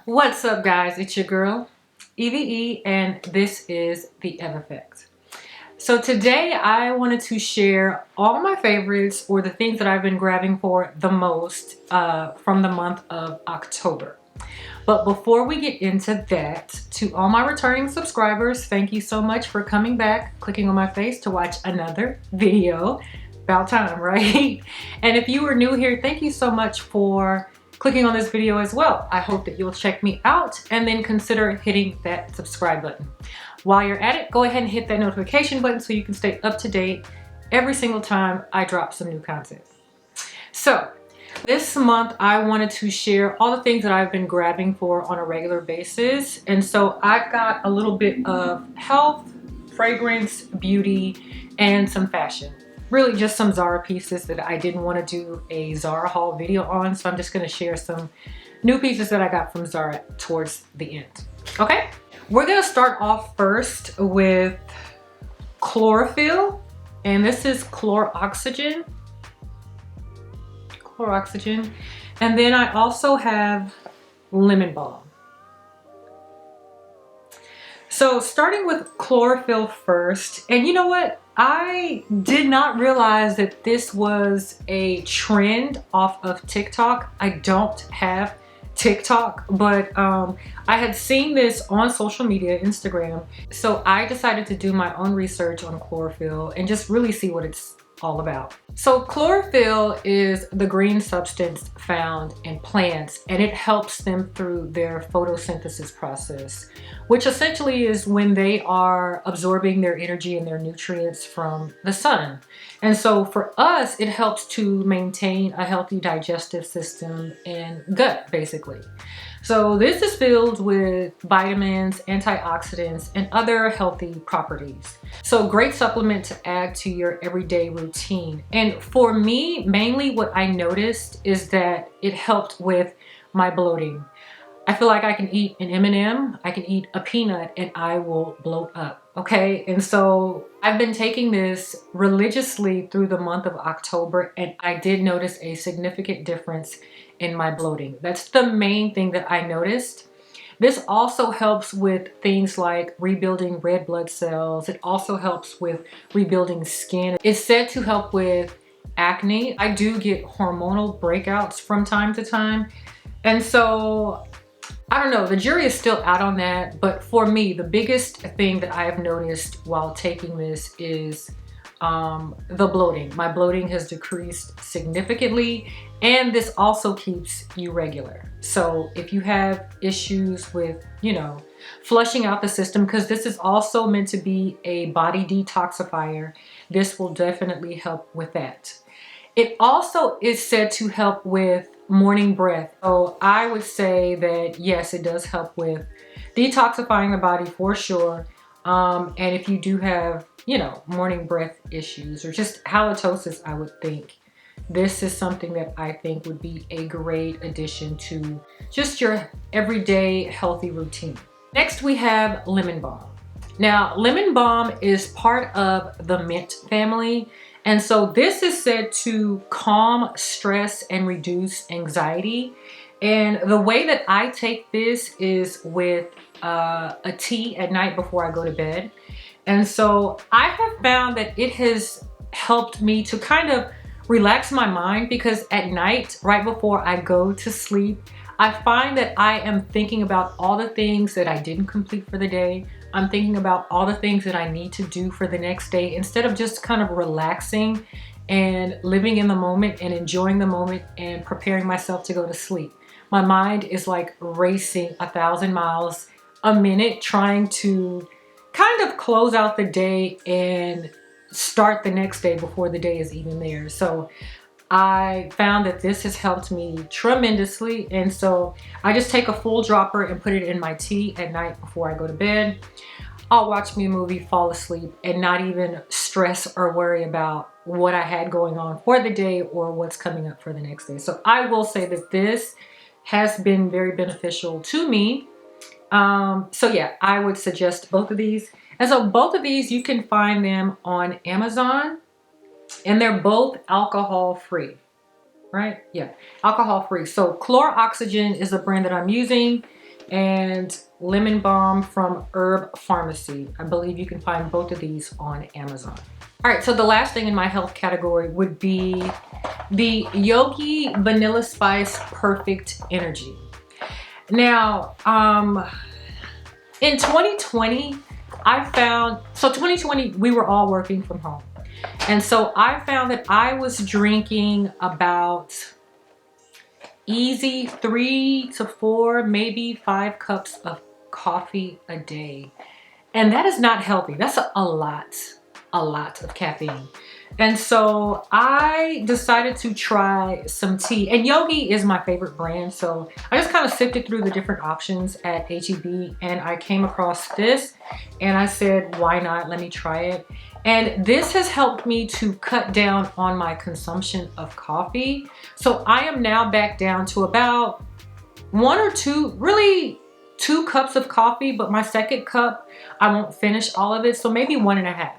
What's up, guys? It's your girl, EVE, and this is the Ev Effect. So today I wanted to share all my favorites or the things that I've been grabbing for the most from the month of October. But before we get into that, to all my returning subscribers, thank you so much for coming back, clicking on my face to watch another video. About time, right? And if you are new here, thank you so much for clicking on this video as well. I hope that you'll check me out and then consider hitting that subscribe button. While you're at it, go ahead and hit that notification button so you can stay up to date every single time I drop some new content. So this month I wanted to share all the things that I've been grabbing for on a regular basis. And so I've got a little bit of health, fragrance, beauty, and some fashion. Really just some Zara pieces that I didn't want to do a Zara haul video on, so I'm just going to share some new pieces that I got from Zara towards the end. Okay, we're going to start off first with chlorophyll, and this is chloroxygen, and then I also have lemon balm. So starting with chlorophyll first, and you know what? I did not realize that this was a trend off of TikTok. I don't have TikTok, but I had seen this on social media, Instagram. So I decided to do my own research on chlorophyll and just really see what it's all about. So chlorophyll is the green substance found in plants, and it helps them through their photosynthesis process, which essentially is when they are absorbing their energy and their nutrients from the sun. And so for us, it helps to maintain a healthy digestive system and gut, basically. So this is filled with vitamins, antioxidants, and other healthy properties. So great supplement to add to your everyday routine. And for me, mainly what I noticed is that it helped with my bloating. I feel like I can eat an M&M, I can eat a peanut, and I will bloat up, okay? And so I've been taking this religiously through the month of October, and I did notice a significant difference in my bloating. That's the main thing that I noticed. This also helps with things like rebuilding red blood cells. It also helps with rebuilding skin. It's said to help with acne. I do get hormonal breakouts from time to time. And so I don't know, the jury is still out on that, but for me, the biggest thing that I have noticed while taking this is the bloating. My bloating has decreased significantly, and this also keeps you regular. So if you have issues with, you know, flushing out the system, because this is also meant to be a body detoxifier, this will definitely help with that. It also is said to help with morning breath. So I would say that yes, it does help with detoxifying the body for sure. And if you do have, you know, morning breath issues or just halitosis, I would think this is something that I think would be a great addition to just your everyday healthy routine. Next, we have lemon balm. Now, lemon balm is part of the mint family. And so this is said to calm stress and reduce anxiety. And the way that I take this is with a tea at night before I go to bed. And so I have found that it has helped me to kind of relax my mind, because at night, right before I go to sleep, I find that I am thinking about all the things that I didn't complete for the day. I'm thinking about all the things that I need to do for the next day, instead of just kind of relaxing and living in the moment and enjoying the moment and preparing myself to go to sleep. My mind is like racing 1,000 miles a minute, trying to kind of close out the day and start the next day before the day is even there. So I found that this has helped me tremendously. And so I just take a full dropper and put it in my tea at night before I go to bed. I'll watch me a movie, fall asleep, and not even stress or worry about what I had going on for the day or what's coming up for the next day. So I will say that this has been very beneficial to me. So yeah, I would suggest both of these. And so both of these, you can find them on Amazon, and they're both alcohol free, right? Yeah, alcohol free. So Chloroxygen is the brand that I'm using. and lemon balm from Herb Pharmacy. I believe you can find both of these on Amazon. All right, so the last thing in my health category would be the Yogi Vanilla Spice Perfect Energy. Now, in 2020, so 2020, we were all working from home. And so I found that I was drinking about easy 3 to 4, maybe 5 cups of coffee a day. And that is not healthy. That's a lot of caffeine. And so I decided to try some tea, and Yogi is my favorite brand. So I just kind of sifted through the different options at HEB, and I came across this and I said, why not? Let me try it. And this has helped me to cut down on my consumption of coffee. So I am now back down to about 1 or 2, really 2 cups of coffee, but my second cup, I won't finish all of it. So maybe 1.5.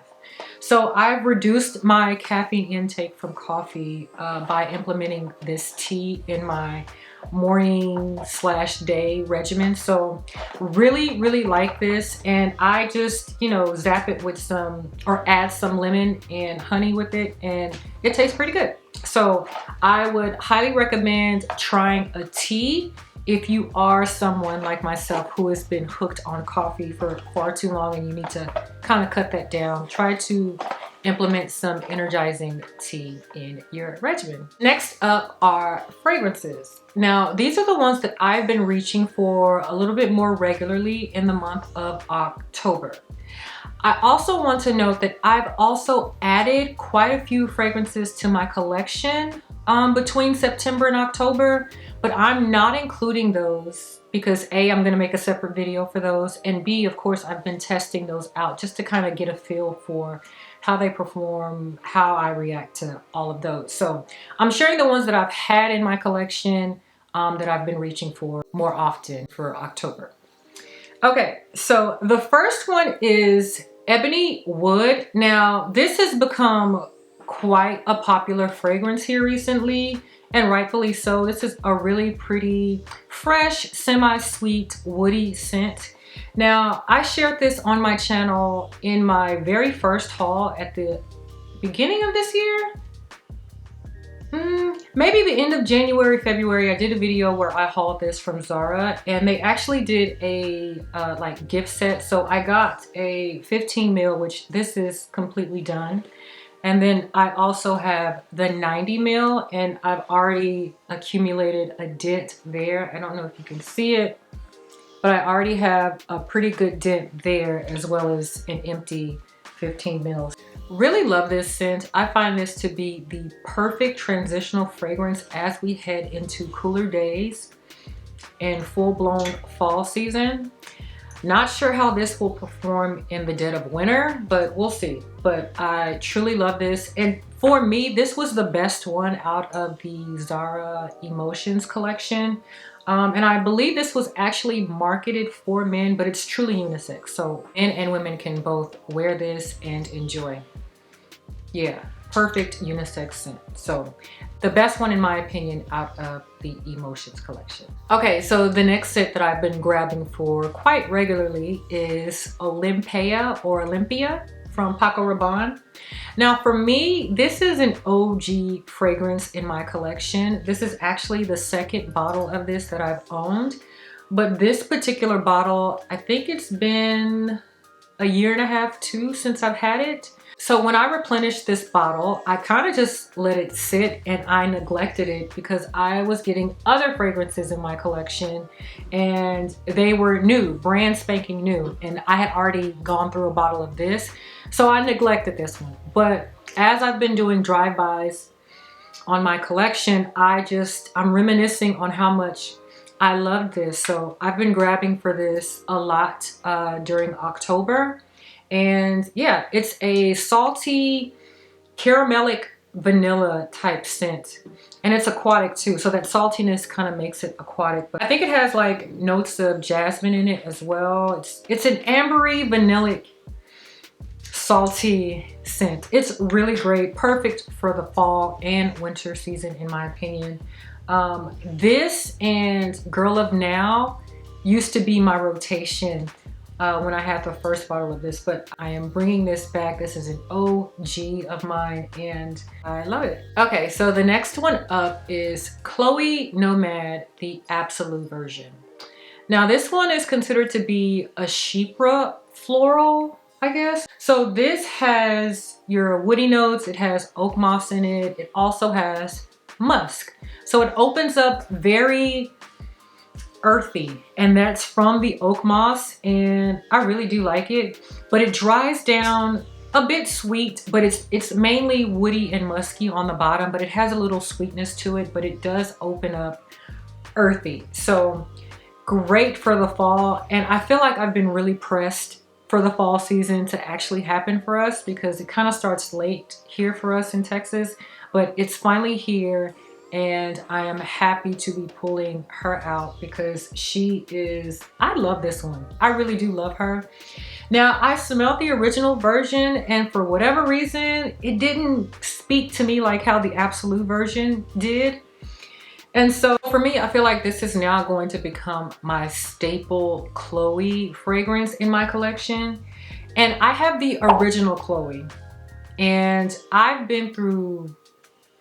So I've reduced my caffeine intake from coffee by implementing this tea in my morning/day regimen. So really like this, and I just, you know, zap it with some, or add some lemon and honey with it, and it tastes pretty good. So I would highly recommend trying a tea if you are someone like myself who has been hooked on coffee for far too long and you need to kind of cut that down. Try to implement some energizing tea in your regimen. Next up are fragrances. Now, these are the ones that I've been reaching for a little bit more regularly in the month of October. I also want to note that I've also added quite a few fragrances to my collection between September and October, but I'm not including those because A, I'm going to make a separate video for those, and B, of course, I've been testing those out just to kind of get a feel for how they perform, how I react to all of those. So I'm sharing the ones that I've had in my collection that I've been reaching for more often for October. Okay, so the first one is Ebony Wood. Now, this has become quite a popular fragrance here recently, and rightfully so. This is a really pretty, fresh, semi-sweet, woody scent. Now, I shared this on my channel in my very first haul at the beginning of this year. Maybe the end of January, February, I did a video where I hauled this from Zara, and they actually did a like gift set. So I got a 15 ml, which this is completely done. And then I also have the 90 ml, and I've already accumulated a dent there. I don't know if you can see it, but I already have a pretty good dent there, as well as an empty 15 ml. Really love this scent. I find this to be the perfect transitional fragrance as we head into cooler days and full-blown fall season. Not sure how this will perform in the dead of winter, but we'll see. But I truly love this. And for me, this was the best one out of the Zara Emotions collection. And I believe this was actually marketed for men, but it's truly unisex. So men and women can both wear this and enjoy. Yeah, perfect unisex scent. So the best one in my opinion out of the Emotions collection. Okay, so the next scent that I've been grabbing for quite regularly is OLYMPEA or Olympia from Paco Rabanne. Now for me, this is an OG fragrance in my collection. This is actually the second bottle of this that I've owned, but this particular bottle, I think it's been a year and a half too since I've had it. So when I replenished this bottle, I kind of just let it sit and I neglected it because I was getting other fragrances in my collection and they were new, brand spanking new. And I had already gone through a bottle of this. So I neglected this one. But as I've been doing drive-bys on my collection, I'm reminiscing on how much I love this. So I've been grabbing for this a lot during October. And yeah, it's a salty, caramelic vanilla type scent. And it's aquatic too. So that saltiness kind of makes it aquatic. But I think it has like notes of jasmine in it as well. It's an ambery, vanillic, salty scent. It's really great. Perfect for the fall and winter season in my opinion. This and Girl of Now used to be my rotation when I had the first bottle of this, but I am bringing this back. This is an OG of mine and I love it. Okay, so the next one up is Chloe Nomade, the Absolu version. Now this one is considered to be a chypre floral, I guess. So this has your woody notes, it has oak moss in it, it also has musk. So it opens up very earthy, and that's from the oak moss, and I really do like it. But it dries down a bit sweet, but it's mainly woody and musky on the bottom, but it has a little sweetness to it, but it does open up earthy. So great for the fall, and I feel like I've been really pressed for the fall season to actually happen for us because it kind of starts late here for us in Texas, but it's finally here. And I am happy to be pulling her out because she is, I love this one. I really do love her. Now I smelled the original version and for whatever reason, it didn't speak to me like how the Absolu version did. And so for me, I feel like this is now going to become my staple Chloe fragrance in my collection. And I have the original Chloe and I've been through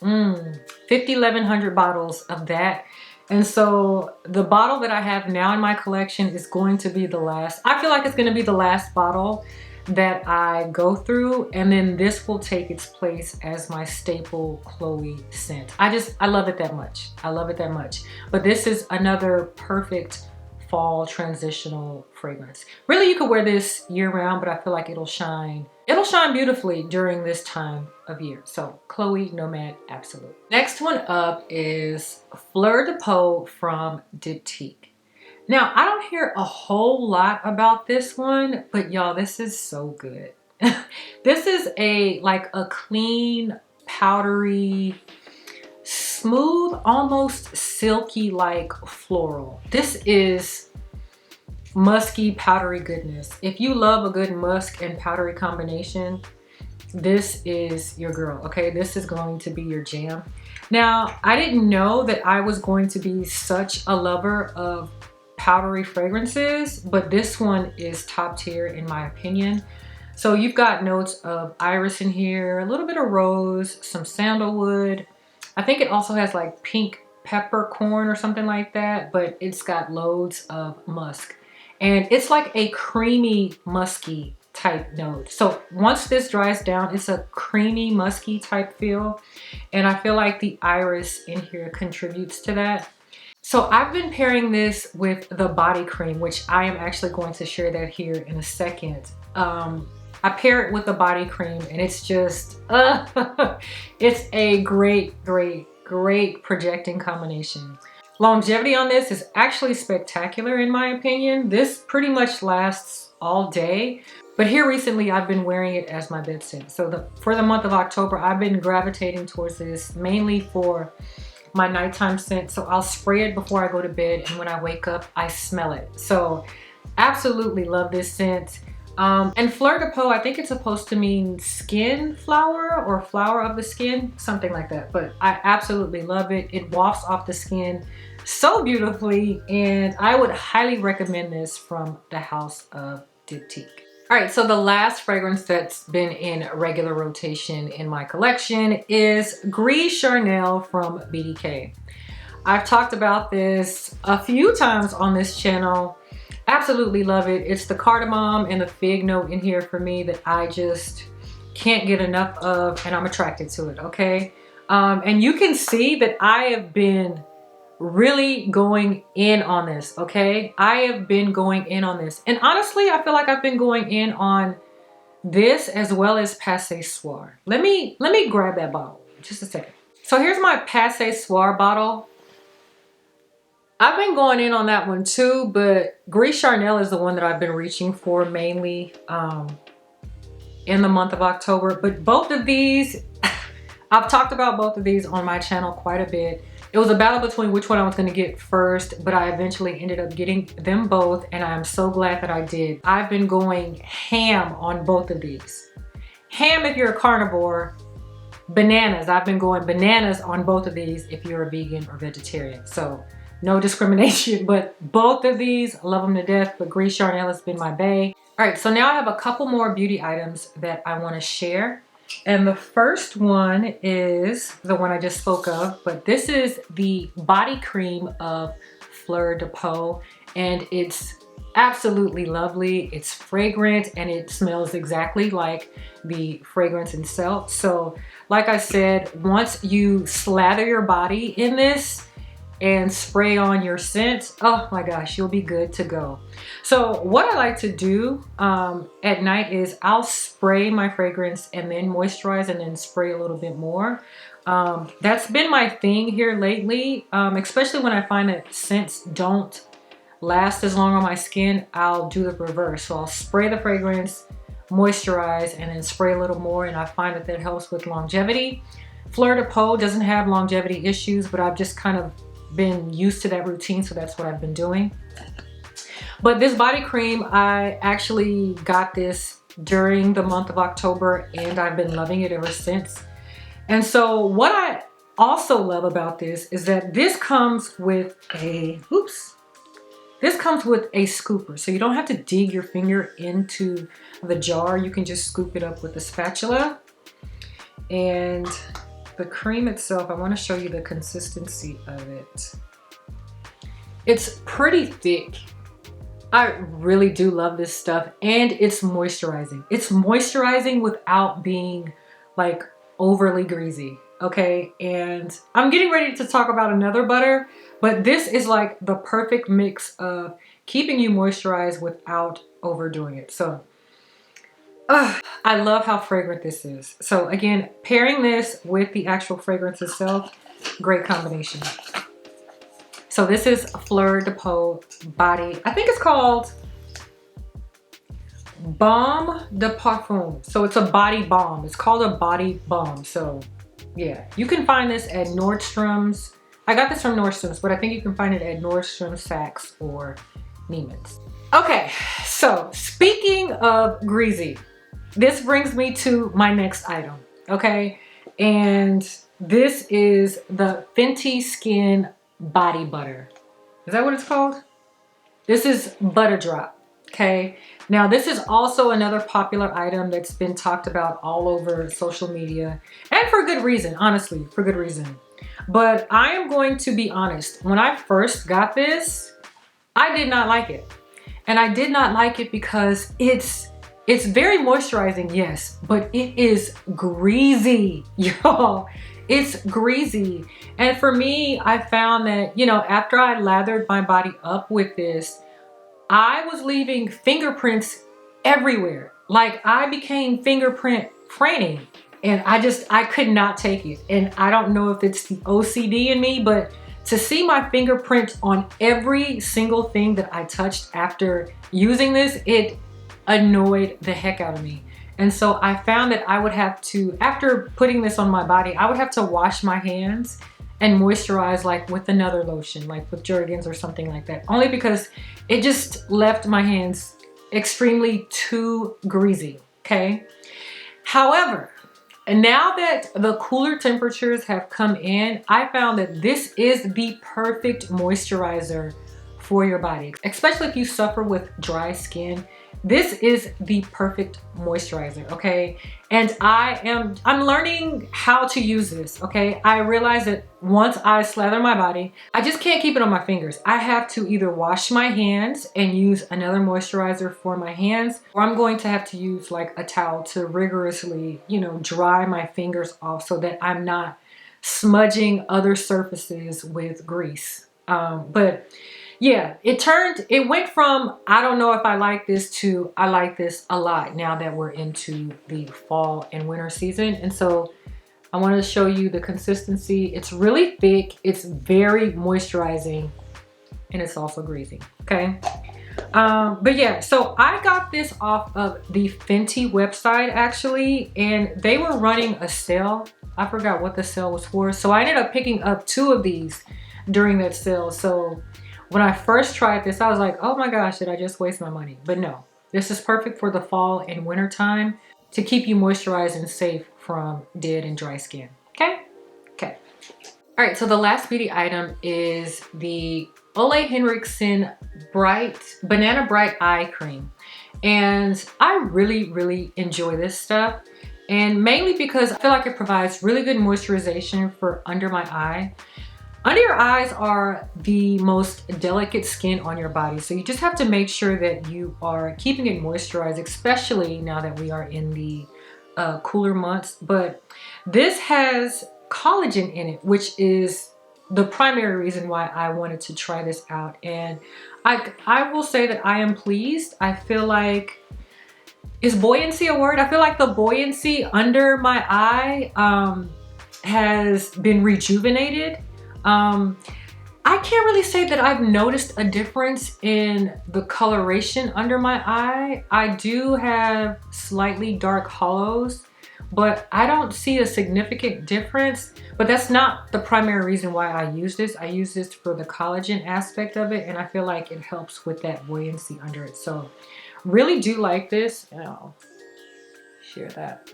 5,100 bottles of that, and so the bottle that I have now in my collection is going to be the last. I feel like it's going to be the last bottle that I go through, and then this will take its place as my staple Chloe scent. I love it that much. I love it that much. But this is another perfect fall transitional fragrance. Really, you could wear this year round, but I feel like it'll shine beautifully during this time of year. So Chloe Nomade Absolu. Next one up is Fleur de Peau from Diptyque. Now I don't hear a whole lot about this one, but y'all, this is so good. This is like a clean, powdery, smooth, almost silky like floral. This is musky, powdery goodness. If you love a good musk and powdery combination, this is your girl, okay? This is going to be your jam. Now, I didn't know that I was going to be such a lover of powdery fragrances, but this one is top tier in my opinion. So you've got notes of iris in here, a little bit of rose, some sandalwood. I think it also has like pink peppercorn or something like that, but it's got loads of musk. And it's like a creamy, musky type note. So once this dries down, it's a creamy, musky type feel. And I feel like the iris in here contributes to that. So I've been pairing this with the body cream, which I am actually going to share that here in a second. I pair it with the body cream and it's just, it's a great projecting combination. Longevity on this is actually spectacular in my opinion. This pretty much lasts all day, but here recently I've been wearing it as my bed scent. So for the month of October, I've been gravitating towards this mainly for my nighttime scent. So I'll spray it before I go to bed, and when I wake up, I smell it. So absolutely love this scent. And Fleur de Peau, I think it's supposed to mean skin flower or flower of the skin, something like that. But I absolutely love it. It wafts off the skin so beautifully, and I would highly recommend this from the house of Diptyque. All right, so the last fragrance that's been in regular rotation in my collection is Gris Charnel from BDK. I've talked about this a few times on this channel. Absolutely love it. It's the cardamom and the fig note in here for me that I just can't get enough of, and I'm attracted to it, okay? And you can see that I have been really going in on this, okay? I have been going in on this. And honestly, I feel like I've been going in on this as well as Passé Soir. Let me grab that bottle, just a second. So here's my Passé Soir bottle. I've been going in on that one too, but Gris Charnel is the one that I've been reaching for mainly in the month of October. But both of these, I've talked about both of these on my channel quite a bit. It was a battle between which one I was going to get first, but I eventually ended up getting them both, and I'm so glad that I did. I've been going ham on both of these. Ham if you're a carnivore, bananas. I've been going bananas on both of these if you're a vegan or vegetarian. So no discrimination, but both of these, I love them to death, but Gris Charnel has been my bae. All right, so now I have a couple more beauty items that I want to share. And the first one is the one I just spoke of, but this is the body cream of Fleur de Peau, and it's absolutely lovely. It's fragrant and it smells exactly like the fragrance itself. So like I said, once you slather your body in this and spray on your scent, oh my gosh, you'll be good to go. So what I like to do at night is I'll spray my fragrance and then moisturize and then spray a little bit more. That's been my thing here lately, especially when I find that scents don't last as long on my skin. I'll do the reverse. So I'll spray the fragrance, moisturize, and then spray a little more, and I find that that helps with longevity. Fleur de Peau doesn't have longevity issues, but I've just kind of been used to that routine, so that's what I've been doing. But this body cream, I actually got this during the month of October, and I've been loving it ever since. And so what I also love about this is that this comes with a, this comes with a scooper. So you don't have to dig your finger into the jar. You can just scoop it up with a spatula. And the cream itself, I want to show you the consistency of it. It's pretty thick. I really do love this stuff, and it's moisturizing. It's moisturizing without being like overly greasy, okay? And I'm getting ready to talk about another butter, but this is like the perfect mix of keeping you moisturized without overdoing it. So I love how fragrant this is. So again, pairing this with the actual fragrance itself, great combination. So this is Fleur de Peau body. I think it's called Balm de Parfum. So it's a body balm. It's called a body balm. So yeah, you can find this at Nordstrom's. I got this from Nordstrom's, but I think you can find it at Nordstrom, Saks, or Neiman's. Okay, so speaking of greasy, this brings me to my next item, okay? And this is the Fenty Skin Body Butter. Is that what it's called? This is Butter Drop, okay? Now, this is also another popular item that's been talked about all over social media, and for good reason, honestly, for good reason. But I am going to be honest, when I first got this, I did not like it. And I did not like it because it's very moisturizing, yes, but it is greasy, y'all. It's greasy. And for me, I found that, you know, after I lathered my body up with this, I was leaving fingerprints everywhere. Like, I became fingerprint franny, and I could not take it. And I don't know if it's the OCD in me, but to see my fingerprint on every single thing that I touched after using this, it annoyed the heck out of me. And so I found that I would have to, after putting this on my body, I would have to wash my hands and moisturize like with another lotion, like with Jergens or something like that. Only because it just left my hands extremely too greasy, okay? However, now that the cooler temperatures have come in, I found that this is the perfect moisturizer for your body, especially if you suffer with dry skin. This is the perfect moisturizer, okay? And I'm learning how to use this, okay? I realize that once I slather my body, I just can't keep it on my fingers. I have to either wash my hands and use another moisturizer for my hands, or I'm going to have to use like a towel to rigorously, you know, dry my fingers off so that I'm not smudging other surfaces with grease. But yeah, it went from I don't know if I like this to I like this a lot now that we're into the fall and winter season. And so I want to show you the consistency. It's really thick, it's very moisturizing, and it's also greasy, okay? But yeah, so I got this off of the Fenty website actually, and they were running a sale. I forgot what the sale was for. So I ended up picking up 2 of these during that sale. So when I first tried this, I was like, oh my gosh, did I just waste my money? But no, this is perfect for the fall and winter time to keep you moisturized and safe from dead and dry skin, okay? Okay. All right, so the last beauty item is the Ole Henriksen Banana Bright Eye Cream. And I really enjoy this stuff. And mainly because I feel like it provides really good moisturization for under my eye. Under your eyes are the most delicate skin on your body. So you just have to make sure that you are keeping it moisturized, especially now that we are in the cooler months. But this has collagen in it, which is the primary reason why I wanted to try this out. And I will say that I am pleased. I feel like, is buoyancy a word? I feel like the buoyancy under my eye has been rejuvenated. I can't really say that I've noticed a difference in the coloration under my eye. I do have slightly dark hollows, but I don't see a significant difference. But that's not the primary reason why I use this. I use this for the collagen aspect of it, and I feel like it helps with that buoyancy under it. So really do like this, and I'll share that.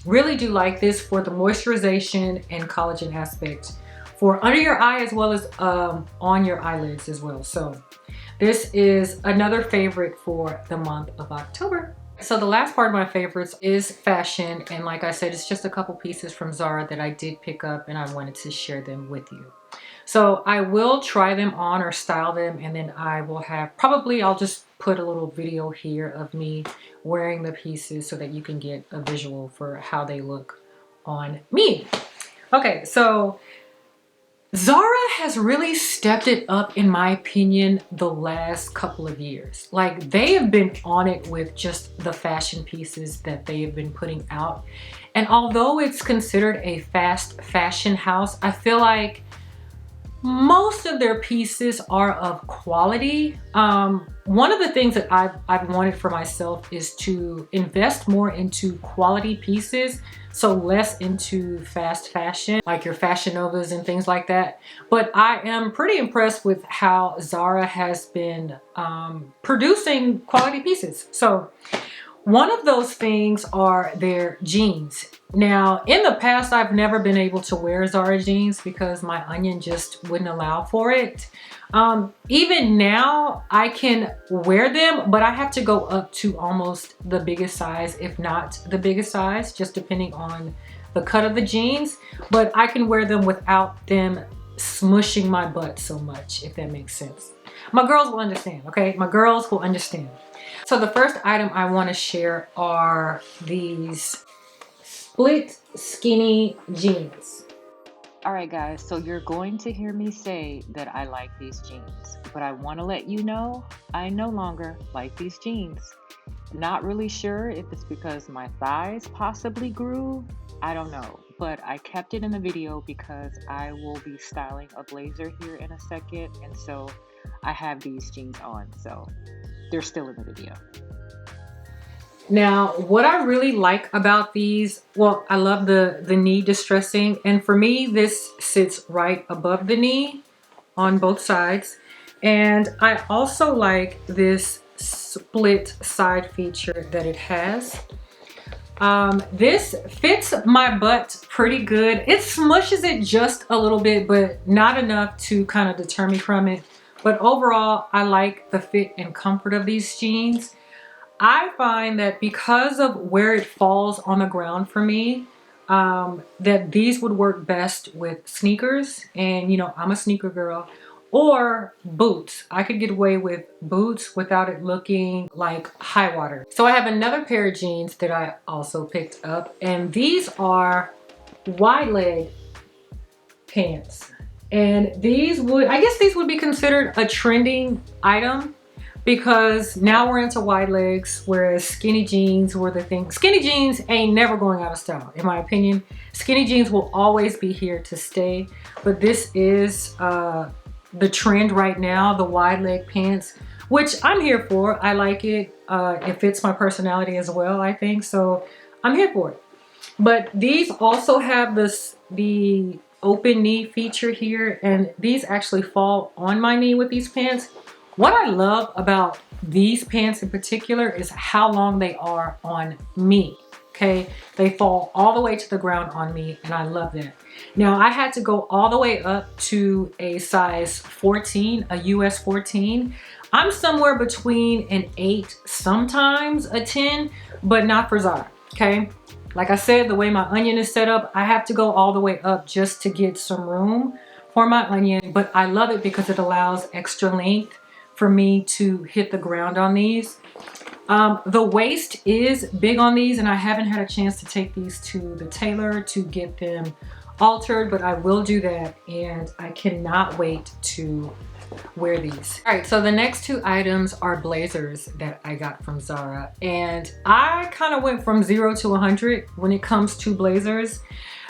Really do like this for the moisturization and collagen aspect for under your eye, as well as on your eyelids as well. So this is another favorite for the month of October. So the last part of my favorites is fashion, and like I said, it's just a couple pieces from Zara that I did pick up and I wanted to share them with you. So I will try them on or style them, and then I will have, probably I'll just put a little video here of me wearing the pieces so that you can get a visual for how they look on me. Okay, so Zara has really stepped it up, in my opinion, the last couple of years. Like, they have been on it with just the fashion pieces that they have been putting out. And although it's considered a fast fashion house, I feel like most of their pieces are of quality. One of the things that I've wanted for myself is to invest more into quality pieces, so less into fast fashion, like your Fashion Novas and things like that. But I am pretty impressed with how Zara has been producing quality pieces. So one of those things are their jeans. Now, in the past, I've never been able to wear Zara jeans because my onion just wouldn't allow for it. Even now, I can wear them, but I have to go up to almost the biggest size, if not the biggest size, just depending on the cut of the jeans. But I can wear them without them smushing my butt so much, if that makes sense. My girls will understand, okay? My girls will understand. So the first item I want to share are these split skinny jeans. All right, guys, so you're going to hear me say that I like these jeans, but I want to let you know I no longer like these jeans. Not really sure if it's because my thighs possibly grew. I don't know, but I kept it in the video because I will be styling a blazer here in a second, and so I have these jeans on, so they're still in the video. Now, what I really like about these, well, I love the knee distressing, and for me, this sits right above the knee on both sides. And I also like this split side feature that it has. This fits my butt pretty good. It smushes it just a little bit, but not enough to kind of deter me from it. But overall, I like the fit and comfort of these jeans. I find that because of where it falls on the ground for me, that these would work best with sneakers. And, you know, I'm a sneaker girl. Or boots. I could get away with boots without it looking like high water. So I have another pair of jeans that I also picked up. And these are wide leg pants. And these would, I guess these would be considered a trending item, because now we're into wide legs, whereas skinny jeans were the thing. Skinny jeans ain't never going out of style, in my opinion. Skinny jeans will always be here to stay, but this is the trend right now, the wide leg pants, which I'm here for. I like it. It fits my personality as well, I think, so I'm here for it. But these also have the open knee feature here, and these actually fall on my knee with these pants. What I love about these pants in particular is how long they are on me. Okay, they fall all the way to the ground on me, and I love that. Now I had to go all the way up to a size 14, a US 14. I'm somewhere between an 8, sometimes a 10, but not for Zara. Okay, like I said, the way my onion is set up, I have to go all the way up just to get some room for my onion, but I love it because it allows extra length for me to hit the ground on these. The waist is big on these, and I haven't had a chance to take these to the tailor to get them altered, but I will do that, and I cannot wait to wear these. All right, so the next 2 items are blazers that I got from Zara, and I kind of went from 0 to 100 when it comes to blazers.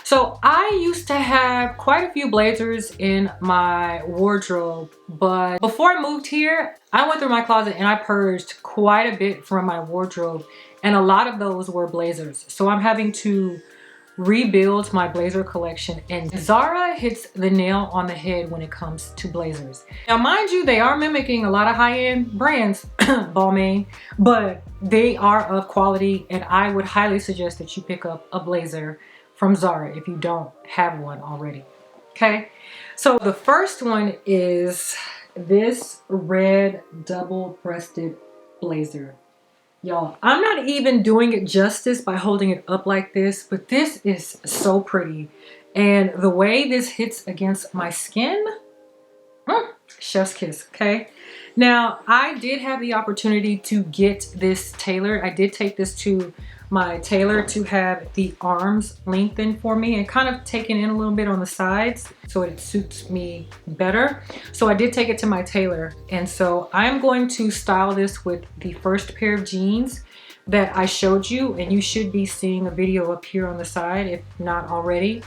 So I used to have quite a few blazers in my wardrobe, but before I moved here, I went through my closet and I purged quite a bit from my wardrobe, and a lot of those were blazers. So I'm having to rebuild my blazer collection, and Zara hits the nail on the head when it comes to blazers. Now mind you, they are mimicking a lot of high-end brands, Balmain, but they are of quality, and I would highly suggest that you pick up a blazer from Zara if you don't have one already. Okay, so the first one is this red double-breasted blazer. Y'all, I'm not even doing it justice by holding it up like this, but this is so pretty. And the way this hits against my skin, chef's kiss, okay? Now, I did have the opportunity to get this tailored. I did take this to my tailor to have the arms lengthened for me and kind of taken in a little bit on the sides so it suits me better. So I did take it to my tailor, and so I'm going to style this with the first pair of jeans that I showed you, and you should be seeing a video up here on the side if not already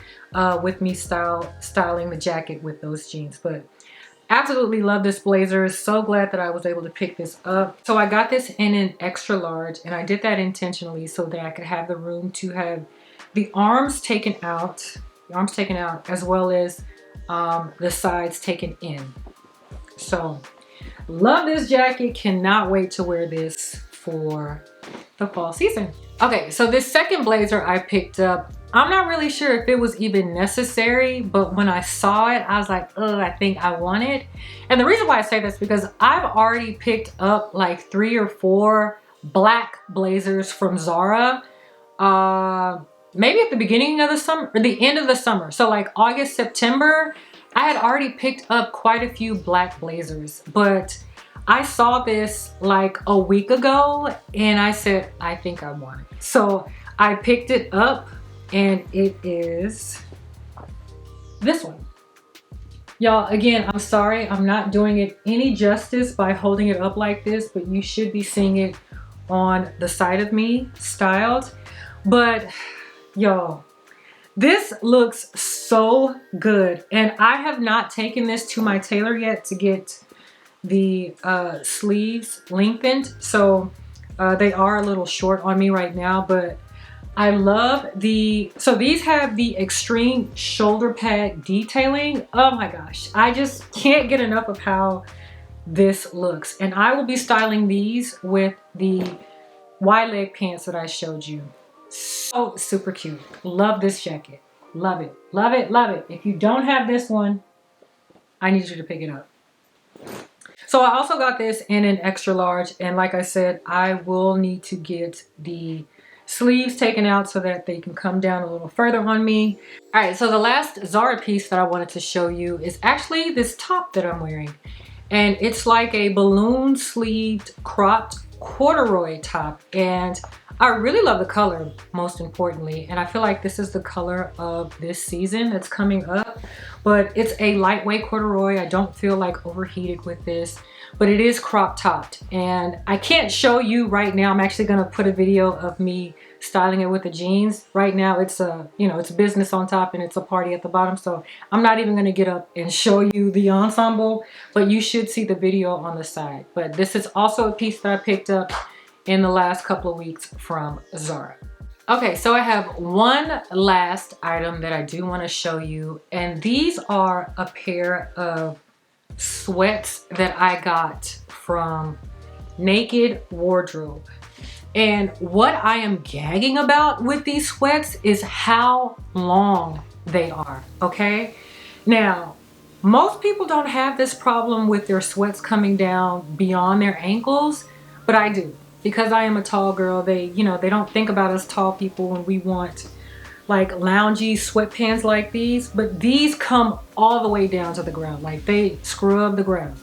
with me styling the jacket with those jeans. But absolutely love this blazer. So glad that I was able to pick this up. So I got this in an extra large, and I did that intentionally so that I could have the room to have the arms taken out, as well as the sides taken in. So love this jacket. Cannot wait to wear this for the fall season. Okay, so this second blazer I picked up, I'm not really sure if it was even necessary, but when I saw it, I was like, oh, I think I want it. And the reason why I say this is because I've already picked up like 3 or 4 black blazers from Zara, maybe at the beginning of the summer or the end of the summer. So like August, September, I had already picked up quite a few black blazers, but I saw this like a week ago and I said, I think I want it. So I picked it up, and it is this one. Y'all, again, I'm sorry, I'm not doing it any justice by holding it up like this, but you should be seeing it on the side of me styled. But y'all, this looks so good, and I have not taken this to my tailor yet to get the sleeves lengthened, so they are a little short on me right now, but I love so these have the extreme shoulder pad detailing. Oh my gosh, I just can't get enough of how this looks. And I will be styling these with the wide leg pants that I showed you. So super cute. Love this jacket. Love it, love it, love it. If you don't have this one, I need you to pick it up. So I also got this in an extra large, and like I said, I will need to get the sleeves taken out so that they can come down a little further on me. All right, so the last Zara piece that I wanted to show you is actually this top that I'm wearing. And it's like a balloon sleeved cropped corduroy top. And I really love the color, most importantly. And I feel like this is the color of this season that's coming up. But it's a lightweight corduroy. I don't feel like overheated with this, but it is crop topped. And I can't show you right now. I'm actually gonna put a video of me styling it with the jeans. Right now it's it's business on top and it's a party at the bottom. So I'm not even gonna get up and show you the ensemble, but you should see the video on the side. But this is also a piece that I picked up in the last couple of weeks from Zara. Okay, so I have one last item that I do want to show you, and these are a pair of sweats that I got from Naked Wardrobe. And what I am gagging about with these sweats is how long they are, okay? Now, most people don't have this problem with their sweats coming down beyond their ankles, but I do. Because I am a tall girl, they don't think about us tall people when we want like loungy sweatpants like these, but these come all the way down to the ground. Like they scrub the ground.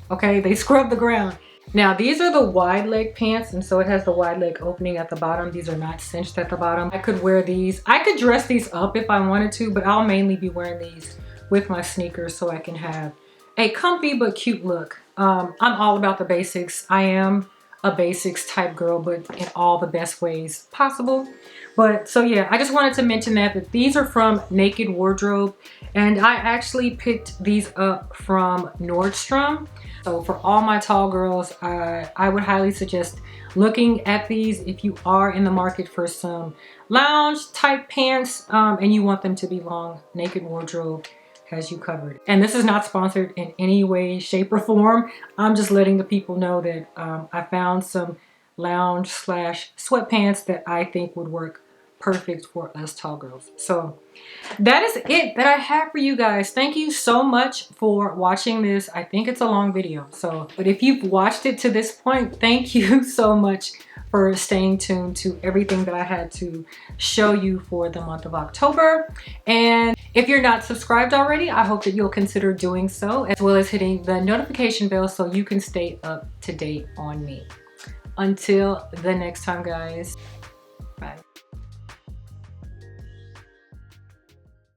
Okay, they scrub the ground. Now these are the wide leg pants, and so it has the wide leg opening at the bottom. These are not cinched at the bottom. I could wear these. I could dress these up if I wanted to, but I'll mainly be wearing these with my sneakers so I can have a comfy but cute look. I'm all about the basics. I am a basics type girl, but in all the best ways possible. But so yeah, I just wanted to mention that these are from Naked Wardrobe, and I actually picked these up from Nordstrom. So for all my tall girls, I would highly suggest looking at these if you are in the market for some lounge type pants and you want them to be long. Naked Wardrobe has you covered. And this is not sponsored in any way, shape, or form. I'm just letting the people know that I found some lounge slash sweatpants that I think would work perfect for us tall girls. So that is it that I have for you guys. Thank you so much for watching this. I think it's a long video, but if you've watched it to this point, thank you so much for staying tuned to everything that I had to show you for the month of October. And if you're not subscribed already, I hope that you'll consider doing so, as well as hitting the notification bell so you can stay up to date on me. Until the next time, guys.